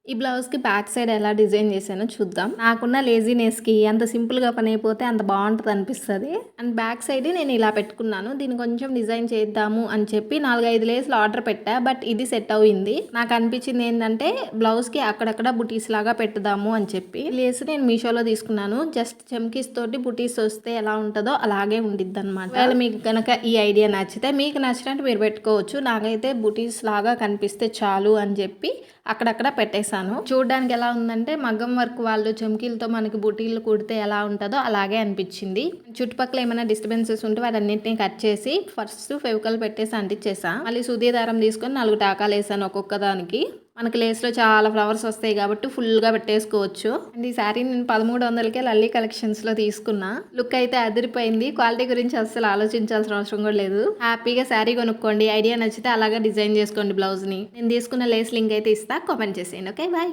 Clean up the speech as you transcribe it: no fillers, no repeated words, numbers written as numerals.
ఈ బ్లౌజ్‌కి back side ఎలా డిజైన్ చేశానో చూద్దాం. నాకున్న లేజీనెస్‌కి అంత సింపుల్‌గా పనైపోతే అంత బావుంటదనిపిస్తది. అండ్ బ్యాక్ సైడ్ నేను ఇలా పెట్టుకున్నాను. దీన్ని కొంచెం డిజైన్ చేద్దాము అని చెప్పి 4, 5 లేస్‌లు ఆర్డర్ పెట్టా. బట్ ఇది సెట్ అయింది. నాకనిపించింది ఏంటంటే బ్లౌజ్‌కి అక్కడక్కడ బుటీస్ లాగా పెట్టుదాము అని చెప్పి. లేస్ నేను మీషోలో తీసుకున్నాను. జస్ట్ చమ్కీస్ తోటి బుటీస్ వస్తే ఎలా ఉంటదో అలాగే ఉండిద్దనమాట. ఒకవేళ మీకు గనక ఈ ఐడియా నచ్చితే మీకు నచ్చినట్టు మీరు పెట్టుకోవచ్చు. నాకైతే బుటీస్ లాగా కనిపిస్తే చాలు అని చెప్పి అక్కడక్కడ పెట్టేశాను. చూడడానికి ఎలా ఉందంటే మగ్గం వర్క్ వాళ్ళు చమ్కీలతో మనకి బుటీలు కుడితే ఎలా ఉంటుందో అలాగే అనిపించింది. చుట్టుపక్కల ఏమైనా డిస్టర్బెన్సెస్ ఉంటే వాటన్నిటిని కట్ చేసి ఫస్ట్ ఫెవికల్ పెట్టేసి అంటించేసా. మళ్ళీ సూది దారం తీసుకొని 4 టాకాలు వేసాను ఒక్కొక్క దానికి. మనకి లేస్లో చాలా ఫ్లవర్స్ వస్తాయి కాబట్టి ఫుల్గా పెట్టేసుకోవచ్చు. అండ్ ఈ శారీ నేను 1300కే లల్లీ కలెక్షన్స్లో తీసుకున్నా. లుక్ అయితే అదిరిపోయింది. క్వాలిటీ గురించి అస్సలు ఆలోచించాల్సిన అవసరం కూడా లేదు. హ్యాపీగా శారీ కొనుక్కోండి. ఐడియా నచ్చితే అలాగా డిజైన్ చేసుకోండి బ్లౌజ్ని. నేను తీసుకున్న లేస్ లింక్ అయితే ఇస్తా, కామెంట్ చేసేయండి. Okay, bye.